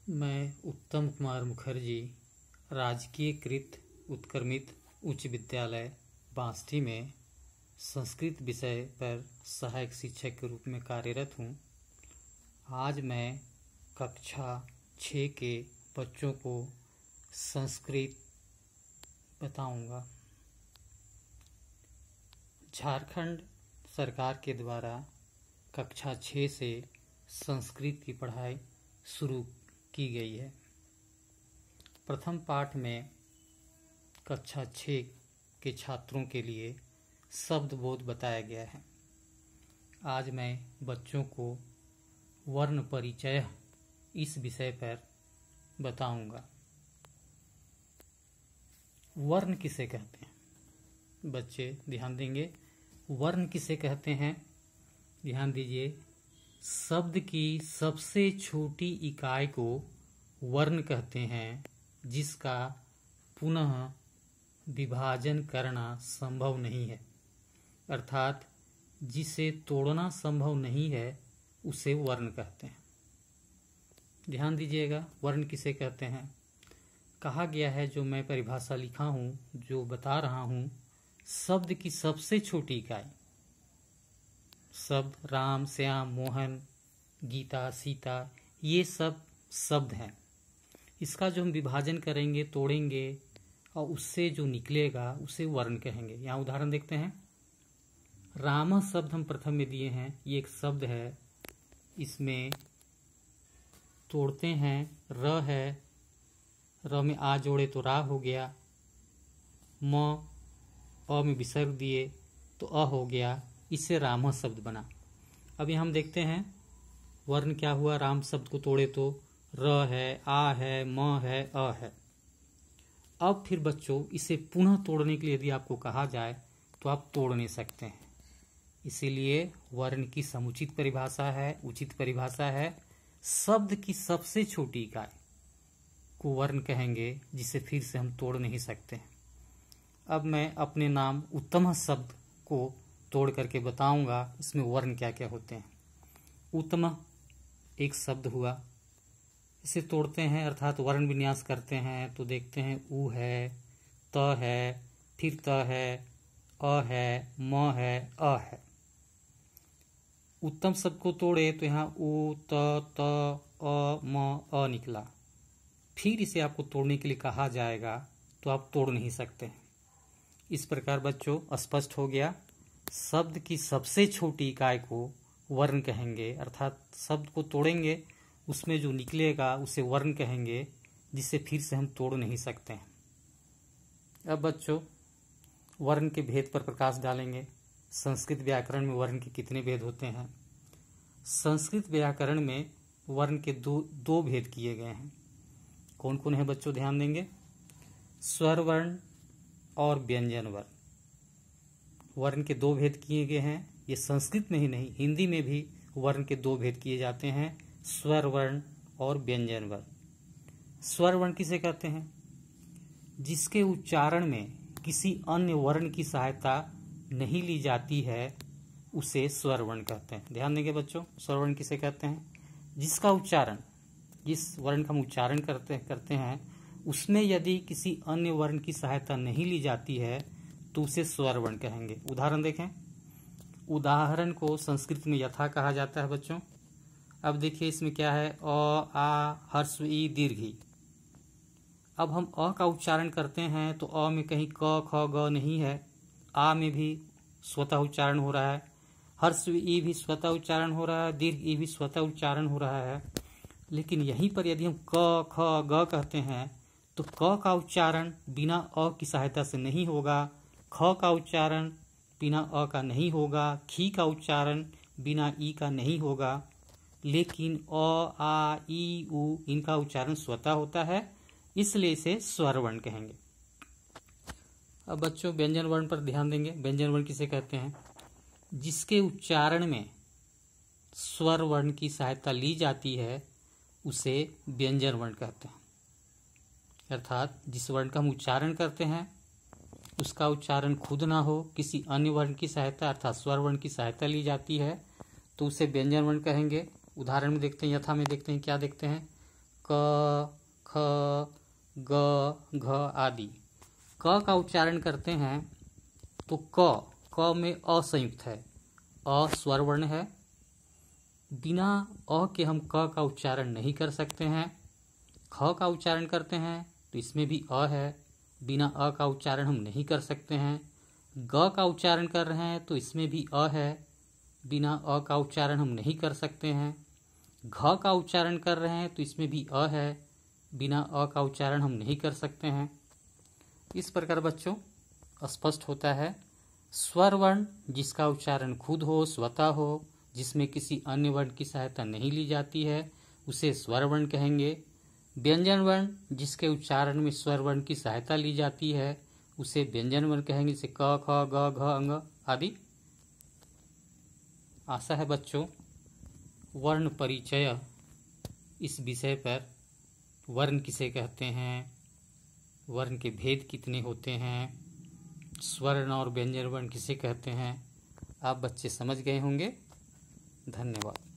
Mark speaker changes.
Speaker 1: मैं उत्तम कुमार मुखर्जी राजकीय कृत उत्क्रमित उच्च विद्यालय बांसठी में संस्कृत विषय पर सहायक शिक्षक के रूप में कार्यरत हूँ। आज मैं कक्षा 6 के बच्चों को संस्कृत बताऊंगा। झारखंड सरकार के द्वारा कक्षा 6 से संस्कृत की पढ़ाई शुरू की गई है। प्रथम पाठ में कक्षा 6 के छात्रों के लिए शब्द बोध बताया गया है। आज मैं बच्चों को वर्ण परिचय इस विषय पर बताऊंगा। वर्ण किसे कहते हैं? बच्चे ध्यान देंगे। वर्ण किसे कहते हैं? ध्यान दीजिए। शब्द की सबसे छोटी इकाई को वर्ण कहते हैं, जिसका पुनः विभाजन करना संभव नहीं है, अर्थात जिसे तोड़ना संभव नहीं है उसे वर्ण कहते हैं। ध्यान दीजिएगा, वर्ण किसे कहते हैं। कहा गया है, जो मैं परिभाषा लिखा हूं, जो बता रहा हूं, शब्द की सबसे छोटी इकाई। शब्द राम, श्याम, मोहन, गीता, सीता, ये सब शब्द हैं। इसका जो हम विभाजन करेंगे, तोड़ेंगे और उससे जो निकलेगा उसे वर्ण कहेंगे। यहाँ उदाहरण देखते हैं। राम शब्द हम प्रथम में दिए हैं। ये एक शब्द है, इसमें तोड़ते हैं। र है, र में आ जोड़े तो रा हो गया। म अ में विसर्ग दिए तो अ हो गया। इससे राम शब्द बना। अभी हम देखते हैं वर्ण क्या हुआ। राम शब्द को तोड़े तो र है, आ है, म है, अ है। अब फिर बच्चों, इसे पुनः तोड़ने के लिए यदि आपको कहा जाए तो आप तोड़ नहीं सकते हैं। इसीलिए वर्ण की समुचित परिभाषा है, उचित परिभाषा है, शब्द की सबसे छोटी इकाई को वर्ण कहेंगे, जिसे फिर से हम तोड़ नहीं सकते हैं। अब मैं अपने नाम उत्तम शब्द को तोड़ करके बताऊंगा इसमें वर्ण क्या क्या होते हैं। उत्तम एक शब्द हुआ, इसे तोड़ते हैं अर्थात वर्ण विन्यास करते हैं तो देखते हैं उ है, त है, फिर त है, अ है, म है, अ है। उत्तम शब्द को तोड़े तो यहाँ उ, त, अ, म, अ निकला। फिर इसे आपको तोड़ने के लिए कहा जाएगा तो आप तोड़ नहीं सकते। इस प्रकार बच्चों स्पष्ट हो गया। शब्द की सबसे छोटी इकाई को वर्ण कहेंगे, अर्थात शब्द को तोड़ेंगे, उसमें जो निकलेगा उसे वर्ण कहेंगे, जिसे फिर से हम तोड़ नहीं सकते हैं। अब बच्चों, वर्ण के भेद पर प्रकाश डालेंगे। संस्कृत व्याकरण में वर्ण के कितने भेद होते हैं? संस्कृत व्याकरण में वर्ण के दो भेद किए गए हैं। कौन कौन है बच्चों? ध्यान देंगे। स्वर वर्ण और व्यंजन वर्ण। वर्ण के दो भेद किए गए हैं। ये संस्कृत में ही नहीं, हिंदी में भी वर्ण के दो भेद किए जाते हैं, स्वर वर्ण और व्यंजन वर्ण। स्वर वर्ण किसे कहते हैं? जिसके उच्चारण में किसी अन्य वर्ण की सहायता नहीं ली जाती है, उसे स्वर वर्ण कहते हैं। ध्यान देंगे बच्चों, स्वर वर्ण किसे कहते हैं? जिसका उच्चारण, जिस वर्ण का हम उच्चारण करते हैं, उसमें यदि किसी अन्य वर्ण की सहायता नहीं ली जाती है तो उसे स्वर वर्ण कहेंगे। उदाहरण देखें। उदाहरण को संस्कृत में यथा कहा जाता है बच्चों। अब देखिए इसमें क्या है, अ, आ, ह्रस्व ई, दीर्घ ई। अब हम अ का उच्चारण करते हैं तो अ में कहीं क, ख, ग नहीं है। आ में भी स्वतः उच्चारण हो रहा है, ह्रस्व ई भी स्वतः उच्चारण हो रहा है, दीर्घ ई भी स्वतः उच्चारण हो रहा है। लेकिन यहीं पर यदि हम क, ख, ग कहते हैं तो क का उच्चारण बिना अ की सहायता से नहीं होगा, ख का उच्चारण बिना अ का नहीं होगा, खी का उच्चारण बिना ई का नहीं होगा। लेकिन अ, आ, ई, उ इनका उच्चारण स्वतः होता है, इसलिए इसे स्वर वर्ण कहेंगे। अब बच्चों व्यंजन वर्ण पर ध्यान देंगे। व्यंजन वर्ण किसे कहते हैं? जिसके उच्चारण में स्वर वर्ण की सहायता ली जाती है उसे व्यंजन वर्ण कहते हैं। अर्थात जिस वर्ण का हम उच्चारण करते हैं उसका उच्चारण खुद ना हो, किसी अन्य वर्ण की सहायता अर्थात स्वर वर्ण की सहायता ली जाती है तो उसे व्यंजन वर्ण कहेंगे। उदाहरण में देखते हैं, यथा में देखते हैं, क्या देखते हैं? क, ख, ग, घ आदि। क का उच्चारण करते हैं तो क में अ संयुक्त है, अ स्वर वर्ण है। बिना अ के हम क का उच्चारण नहीं कर सकते हैं। ख का उच्चारण करते हैं तो इसमें भी अ है, बिना अ का उच्चारण हम नहीं कर सकते हैं। ग का उच्चारण कर रहे हैं तो इसमें भी अ है, बिना अ का उच्चारण हम नहीं कर सकते हैं। घ का उच्चारण कर रहे हैं तो इसमें भी अ है, बिना अ का उच्चारण हम नहीं कर सकते हैं। इस प्रकार बच्चों स्पष्ट होता है स्वर वर्ण जिसका उच्चारण खुद हो, स्वतः हो, जिसमें किसी अन्य वर्ण की सहायता नहीं ली जाती है, उसे स्वर वर्ण कहेंगे। व्यंजन वर्ण जिसके उच्चारण में स्वर वर्ण की सहायता ली जाती है, उसे व्यंजन वर्ण कहेंगे, जैसे क, ख, ग, घ, अंग आदि। आशा है बच्चों वर्ण परिचय इस विषय पर, वर्ण किसे कहते हैं, वर्ण के भेद कितने होते हैं, स्वर्ण और व्यंजन वर्ण किसे कहते हैं, आप बच्चे समझ गए होंगे। धन्यवाद।